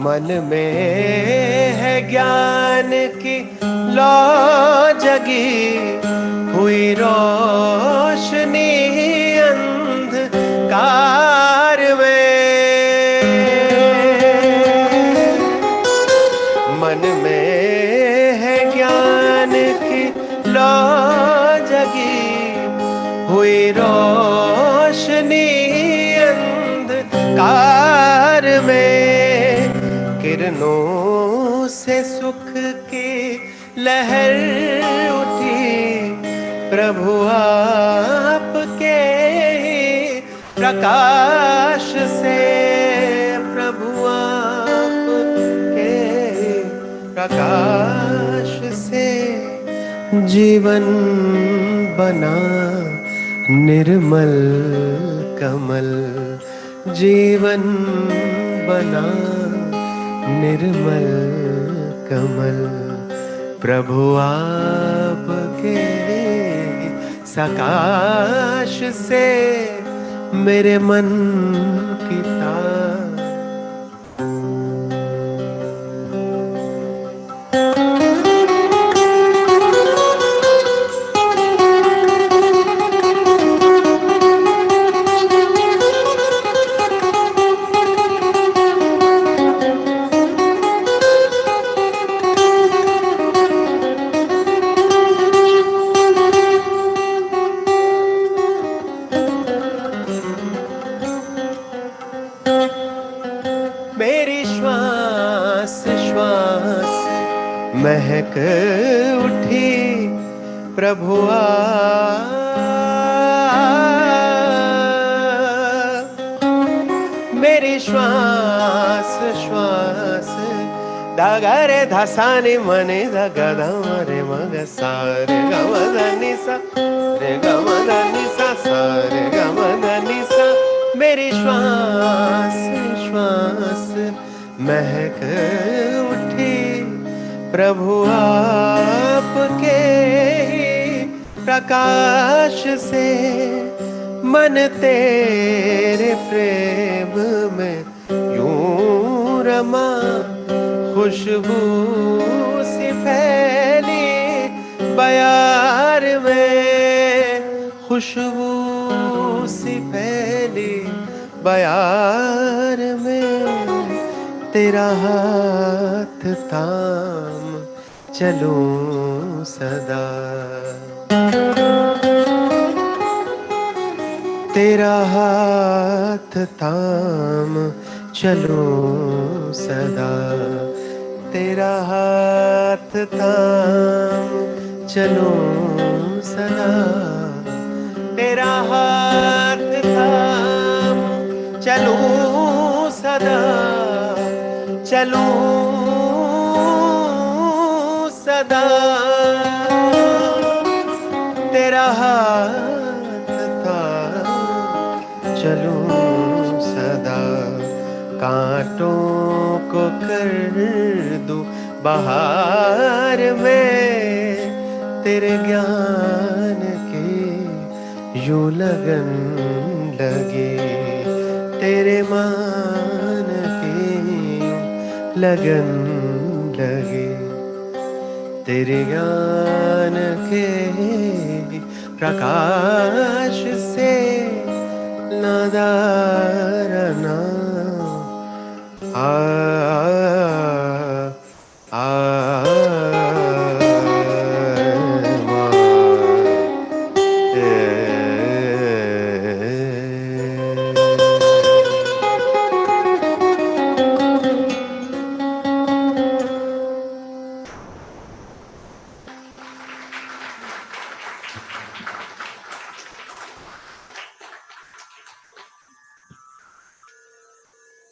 मन में है ज्ञान की लौ जगी हुई रोशनी अंधकार में, मन में है ज्ञान की लौ जगी हुई रोशनी अंधकार में, किरणों से सुख की लहर उठी प्रभु आपके प्रकाश से, प्रभु आपके प्रकाश से जीवन बना निर्मल कमल, जीवन बना निर्मल कमल, प्रभु आपके सकाश से मेरे मन की तार महक उठी प्रभु मेरी श्वास श्वास दागरे धसानी मने दगदमरे मग सारे गमदनि सा रे गमदनि सा सारे गमदनि सा, मेरी श्वास श्वास महक उठी प्रभु आपके प्रकाश से, मन तेरे प्रेम में यूं रमा, खुशबू सी फैली बयार में, खुशबू सी फैली बयार में, तेरा हाथ थाम चलूं सदा, तेरा हाथ थाम चलूं सदा, तेरा हाथ थाम चलूं सदा, तेरा हाथ थाम चलूं सदा, चलूं सदा, तेरा हाथ थाम चलूं सदा, कांटों को कर दूं बहार में तेरे ज्ञान की यूं लगन लगी, तेरे मान की लगन लगी, तेरे ज्ञान के प्रकाश से नादारना आ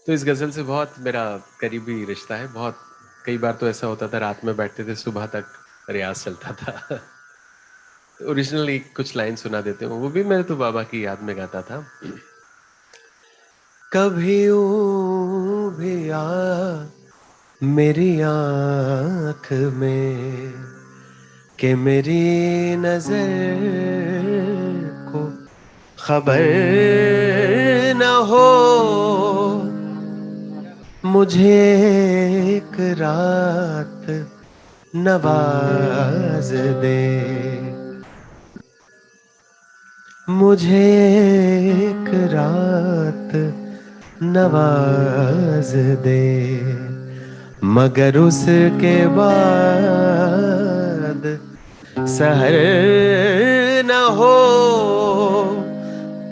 तो इस गजल से बहुत मेरा करीबी रिश्ता है। बहुत कई बार तो ऐसा होता था, रात में बैठते थे, सुबह तक रियाज चलता था। ओरिजिनली कुछ लाइन सुना देते हूँ, वो भी मैं तो बाबा की याद में गाता था। कभी यूं भी आ मेरी आँख में कि मेरी नजर को खबर न हो, मुझे एक रात नवाज दे, मुझे एक रात नवाज दे, मगर उसके बाद सहर न हो,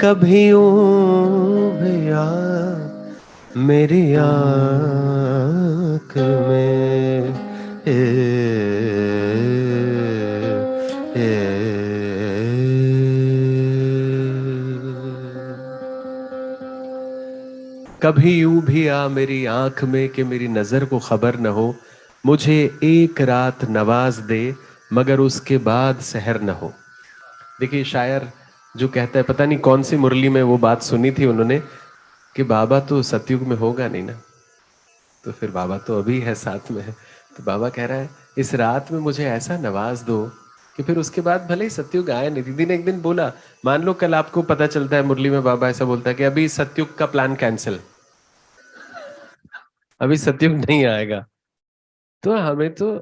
कभी यूं भी आ मेरी आँख में कभी यूं भी आ मेरी आंख में कि मेरी नजर को खबर न हो, मुझे एक रात नवाज दे, मगर उसके बाद सहर न हो। देखिए शायर जो कहता है, पता नहीं कौन सी मुरली में वो बात सुनी थी उन्होंने कि बाबा तो सतयुग में होगा नहीं ना, तो फिर बाबा तो अभी है, साथ में है। तो बाबा कह रहा है इस रात में मुझे ऐसा नवाज दो कि फिर उसके बाद भले ही सतयुग आए नहीं। दीदी ने एक दिन बोला, मान लो कल आपको पता चलता है मुरली में बाबा ऐसा बोलता है कि अभी सतयुग का प्लान कैंसिल, अभी सतयुग नहीं आएगा। तो हमें तो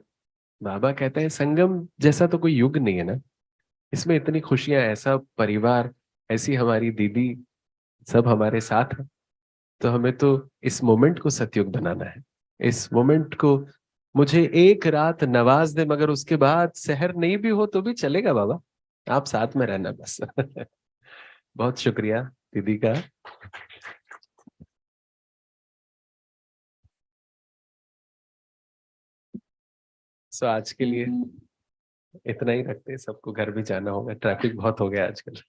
बाबा कहते हैं संगम जैसा तो कोई युग नहीं है ना, इसमें इतनी खुशियां, ऐसा परिवार, ऐसी हमारी दीदी, सब हमारे साथ है। तो हमें तो इस मोमेंट को सतयुग बनाना है। इस मोमेंट को मुझे एक रात नवाज दे, मगर उसके बाद शहर नहीं भी हो तो भी चलेगा बाबा, आप साथ में रहना बस। बहुत शुक्रिया दीदी का। सो आज के लिए इतना ही रखते हैं, सबको घर भी जाना होगा, ट्रैफिक बहुत हो गया आजकल।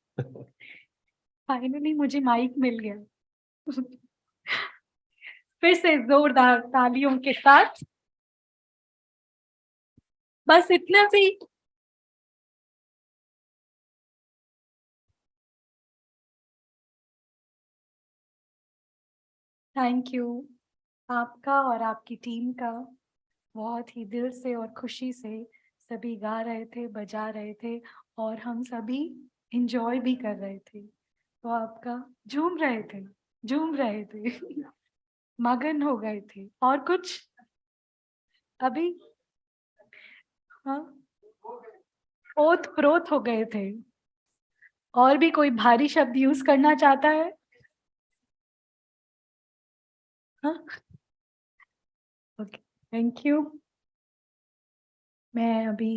फाइनली मुझे माइक मिल गया। फिर से जोरदार तालियों के साथ, बस इतना से ही। थैंक यू आपका और आपकी टीम का। बहुत ही दिल से और खुशी से सभी गा रहे थे, बजा रहे थे, और हम सभी इंजॉय भी कर रहे थे। तो आपका झूम रहे थे, झूम रहे थे। मगन हो गए थे। और कुछ अभी, हाँ, ओत प्रोत हो गए थे। और भी कोई भारी शब्द यूज करना चाहता है? हाँ, ओके, थैंक यू। मैं अभी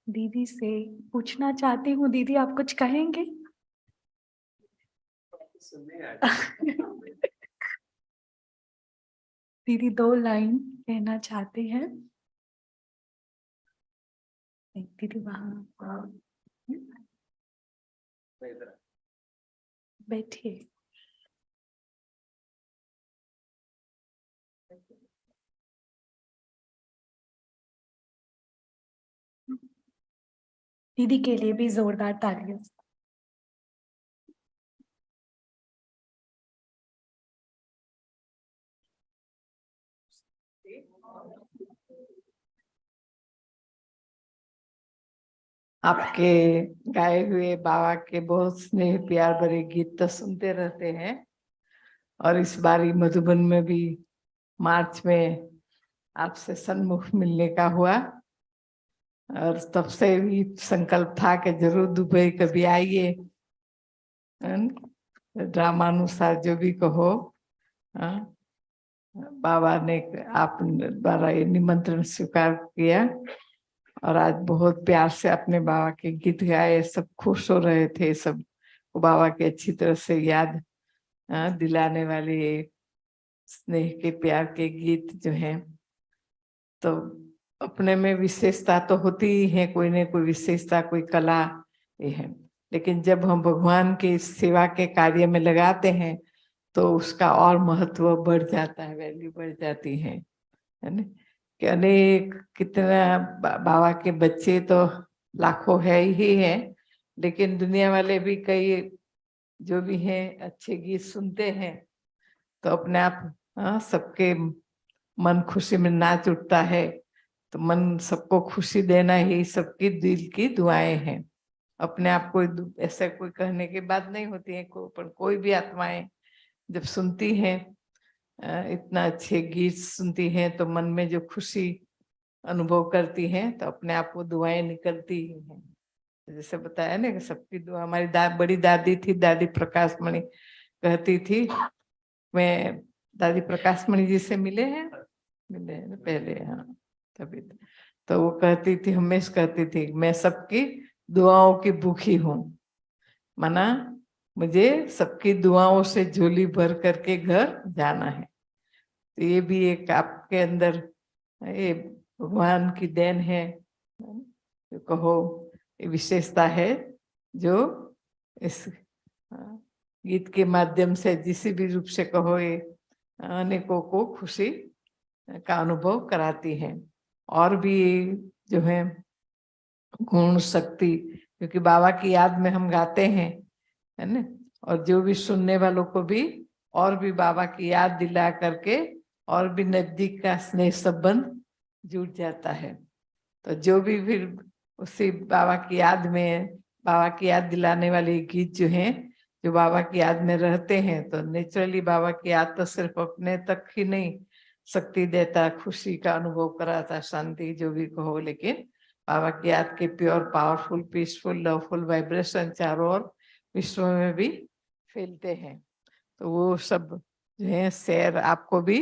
दीदी से पूछना चाहती हूँ, दीदी आप कुछ कहेंगे? दीदी 2 लाइन कहना चाहते हैं। दीदी वहां बैठिए। दीदी के लिए भी जोरदार तालियां। आपके गाए हुए बाबा के बहुत स्नेह प्यार भरे गीत तो सुनते रहते हैं, और इस बारी मधुबन में भी मार्च में आपसे सन्मुख मिलने का हुआ, और तब से भी संकल्प था कि जरूर दुबई कभी आइए, ड्रामानुसार जो भी कहो। बाबा ने आप द्वारा ये निमंत्रण स्वीकार किया, और आज बहुत प्यार से अपने बाबा के गीत गाए, सब खुश हो रहे थे, सब बाबा के अच्छी तरह से याद दिलाने वाले स्नेह के प्यार के गीत जो हैं, तो अपने में विशेषता तो होती ही है, कोई न कोई विशेषता, कोई कला ये है, लेकिन जब हम भगवान के सेवा के कार्य में लगाते हैं तो उसका और महत्व बढ़ जाता है, वैल्यू बढ़ जाती है ना। कि अनेक कितना बाबा के बच्चे तो लाखों है ही है, लेकिन दुनिया वाले भी कई जो भी हैं अच्छे गीत सुनते हैं, तो अपने आप सबके मन खुशी में नाच उठता है। तो मन सबको खुशी देना ही सबकी दिल की दुआएं हैं। अपने आप कोई ऐसा कोई कहने की बात नहीं होती है, पर कोई भी आत्माएं जब सुनती हैं, इतना अच्छे गीत सुनती हैं, तो मन में जो खुशी अनुभव करती हैं, तो अपने आप वो दुआएं निकलती ही हैं। जैसे बताया ना कि सबकी दुआ, हमारी बड़ी दादी थी, दादी प्रकाश मणि, कहती थी, मैं दादी प्रकाश मणि जी से मिले हैं ना पहले, हाँ तभी तो वो कहती थी, हमेशा कहती थी, मैं सबकी दुआओं की भूखी हूँ, माना मुझे सबकी दुआओं से झोली भर करके घर जाना है। तो ये भी एक आपके अंदर ये भगवान की देन है, जो कहो ये विशेषता है, जो इस गीत के माध्यम से जिस भी रूप से कहो ये अनेकों को खुशी का अनुभव कराती है। और भी जो है गुण शक्ति, क्योंकि बाबा की याद में हम गाते हैं, है ना, और जो भी सुनने वालों को भी और भी बाबा की याद दिला करके और भी नजदीक का स्नेह संबंध जुट जाता है। तो जो भी फिर उसी बाबा की याद में, बाबा की याद दिलाने वाले गीत जो हैं, जो बाबा की याद में रहते हैं, तो नेचुरली बाबा की याद तो सिर्फ अपने तक ही नहीं शक्ति देता, खुशी का अनुभव कराता, शांति जो भी कहो, लेकिन बाबा की याद के pure powerful peaceful loveful vibration चारों ओर विश्व में भी फैलते हैं। तो वो सब जो है शेयर आपको भी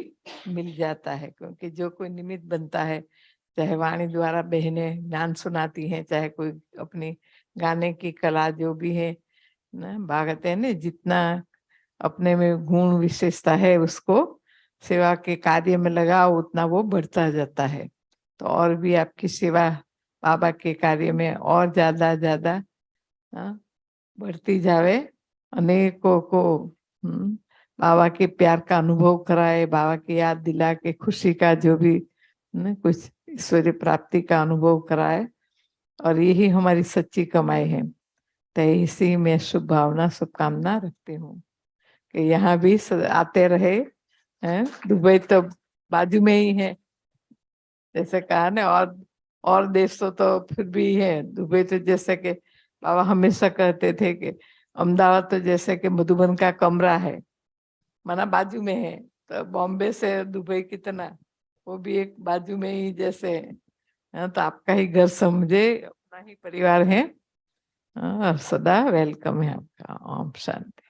मिल जाता है, क्योंकि जो कोई निमित्त बनता है, चाहे वाणी द्वारा बहनें ज्ञान सुनाती हैं, चाहे कोई अपनी गाने की कला जो भी है ना, भागते हैं ना, जितना अपने में गुण विशेषता है उसको सेवा के कार्य में लगाओ, उतना वो बढ़ता जाता है। तो और भी आपकी सेवा बाबा के कार्य में और ज्यादा बढ़ती जावे, अनेकों को बाबा के प्यार का अनुभव कराए, बाबा की याद दिला के खुशी का जो भी कुछ ईश्वरीय प्राप्ति का अनुभव कराए, और यही हमारी सच्ची कमाई है। तो इसी में शुभ भावना शुभकामना रखती हूँ कि यहाँ भी आते रहे हैं। दुबई तो बाजू में ही है, जैसे कहा ना, और देशों तो फिर भी है, दुबई तो जैसे कि बाबा हमेशा कहते थे कि अहमदाबाद तो जैसे कि मधुबन का कमरा है, माना बाजू में है। तो बॉम्बे से दुबई कितना, वो भी एक बाजू में ही जैसे है, तो आपका ही घर समझे, अपना ही परिवार है, और सदा वेलकम है आपका। ओम शांति।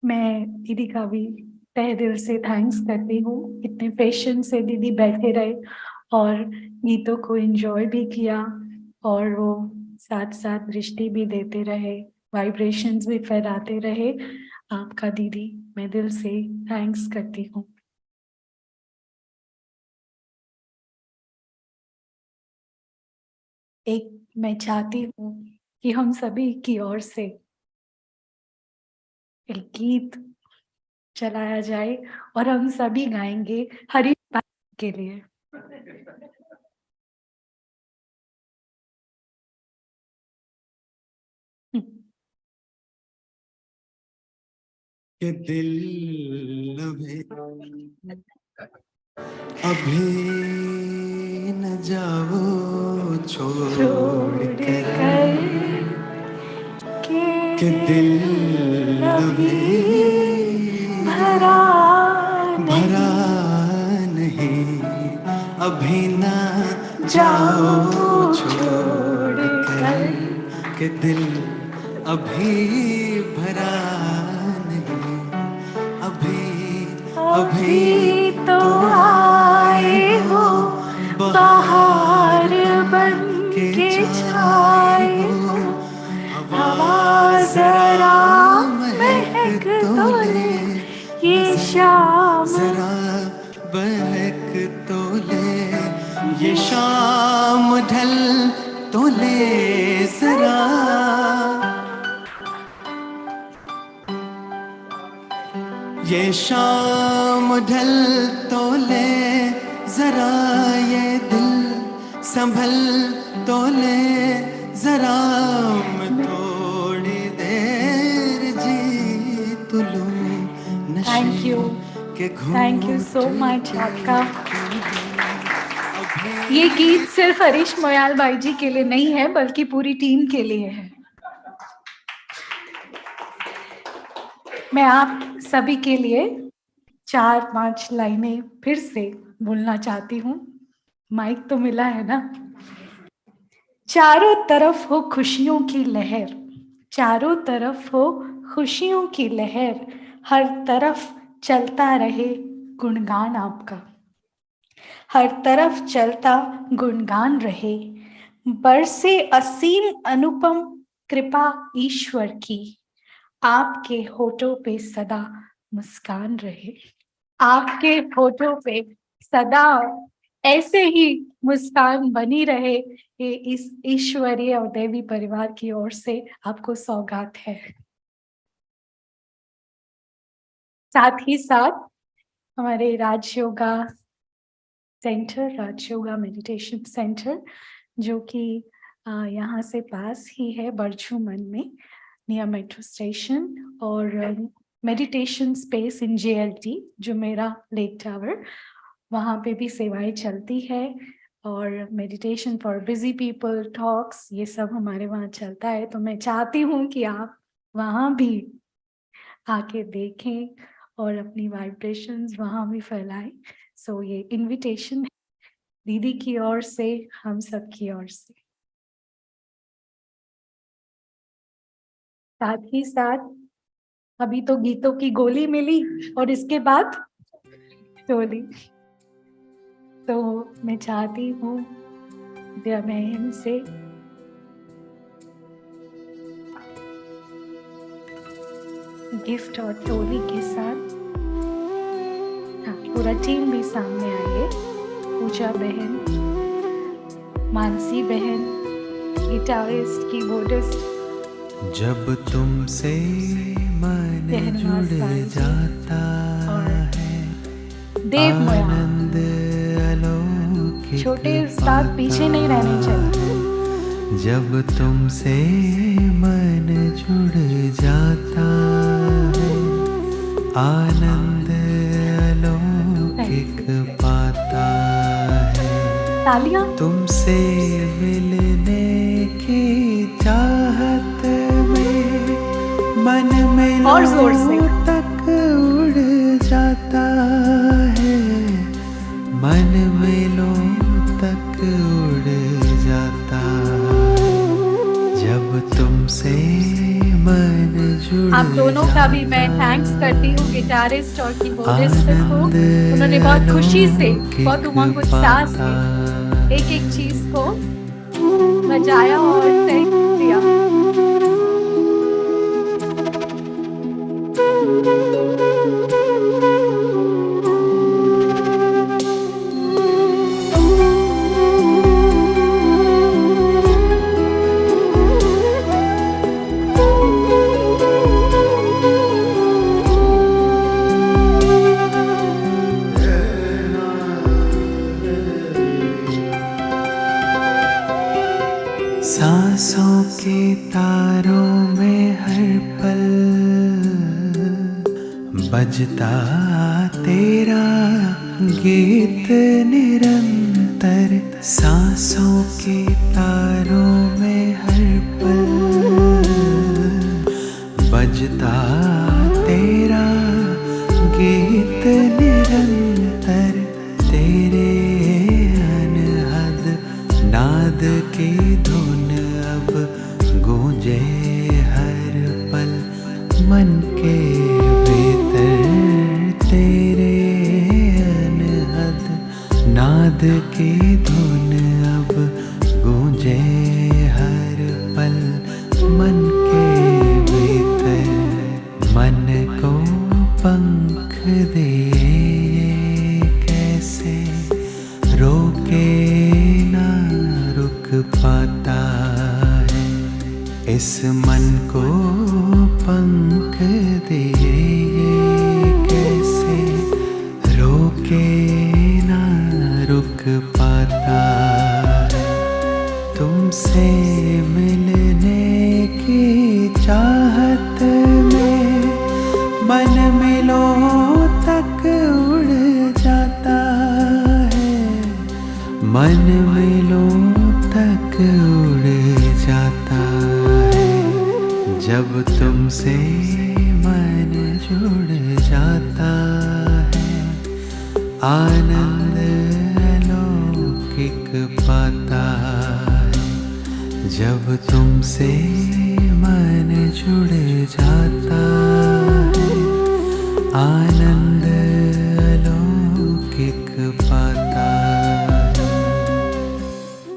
मैं दीदी का भी तहे दिल से थैंक्स करती हूँ, इतने पेशेंस से दीदी बैठे रहे और गीतों को एंजॉय भी किया, और वो साथ साथ दृष्टि भी देते रहे, वाइब्रेशंस भी फैलाते रहे। आपका दीदी मैं दिल से थैंक्स करती हूँ। एक मैं चाहती हूँ कि हम सभी की ओर से एक गीत चलाया जाए और हम सभी गाएंगे हरि के लिए। के दिल अभी न जाओ, छोड़ कर के दिल अभी भरा नहीं, अभी ना जाओ छोड़ कर के दिल अभी भरा नहीं, अभी तो आए हो बाहर बन के छाए हो, हवा जरा महक तो ले ये शाम, जरा बहक तो ले ये शाम, ढल तो ले जरा, ये शाम ढल तो ले जरा, ये दिल संभल तो ले जरा, मैं थोड़ी देर जी तो लूं नशे के घूंघट। थैंक यू सो मच आपका। ये गीत सिर्फ हरीश मोयाल भाई जी के लिए नहीं है बल्कि पूरी टीम के लिए है। मैं आप सभी के लिए 4-5 लाइनें फिर से बोलना चाहती हूँ। माइक तो मिला है ना। चारों तरफ हो खुशियों की लहर, चारों तरफ हो खुशियों की लहर, हर तरफ चलता रहे गुणगान आपका, हर तरफ चलता गुणगान रहे, बरसे असीम अनुपम कृपा ईश्वर की, आपके होठों पे सदा मुस्कान रहे, आपके होठों पे सदा ऐसे ही मुस्कान बनी रहे। ये इस ईश्वरीय और देवी परिवार की ओर से आपको सौगात है। साथ ही साथ हमारे Rajyoga centre, Rajyoga meditation centre, जो कि यहाँ से पास ही है बरछुमन में नियर मेट्रो स्टेशन, और मेडिटेशन स्पेस इन JLT जो मेरा लेक टावर, वहाँ पे भी सेवाएं चलती है, और meditation for busy people, talks, ये सब हमारे वहाँ चलता है। तो मैं चाहती हूँ कि आप वहाँ भी आके देखें और अपनी वाइब्रेशंस वहाँ भी फैलाएं। सो ये इनविटेशन है दीदी की ओर से, हम सब की ओर से। साथ ही साथ अभी तो गीतों की गोली मिली और इसके बाद टोली, तो मैं चाहती हूँ दिया बहन से गिफ्ट और टोली के साथ, हाँ, पूरा टीम भी सामने आइए। पूजा बहन, मानसी बहन, गिटारिस्ट, कीबोर्डिस्ट, जब तुमसे मन जुड़ जाता है, देव आनंद अलौकिक छोटे उस्ताद पीछे नहीं रहने चाहिए। जब तुमसे मन जुड़ जाता है, आनंद अलौकिक पाता है, तालियां। तुमसे मिलने की चाहत में मन में और जोर से तक उड़ जाता है, मन मेलों तक उड़ जाता है, जब तुमसे मन जुड़ आप दोनों का भी मैं थैंक्स करती हूँ, गिटारिस्ट और कीबोर्डिस्ट को। उन्होंने बहुत खुशी से, बहुत उमंग उत्साह से एक एक चीज को बजाया और तय किया। सांसों के तारों में हर पल बजता तेरा गीत निरंतर सांसों के तारों में हर पल बजता तेरा गीत निरंतर, तेरे अनहद नाद की धुन अब गूंजे हर पल मन के भीतर, तेरे अनहद नाद की धुन अब गूंजे हर पल मन के भीतर। मन को पंख दिए कैसे रोके ना रुक पाता है, इस मन को पंख दिए कैसे रोके ना रुक पाता है। तुमसे मिलने की चाहत में मन मिलों तक उड़ जाता है, मन मिलों तक उड़ जाता है। जब तुमसे मन जुड़ जाता है, आनंद अलौकिक पाता है। जब तुमसे मन जुड़ जाता है, आनंद अलौकिक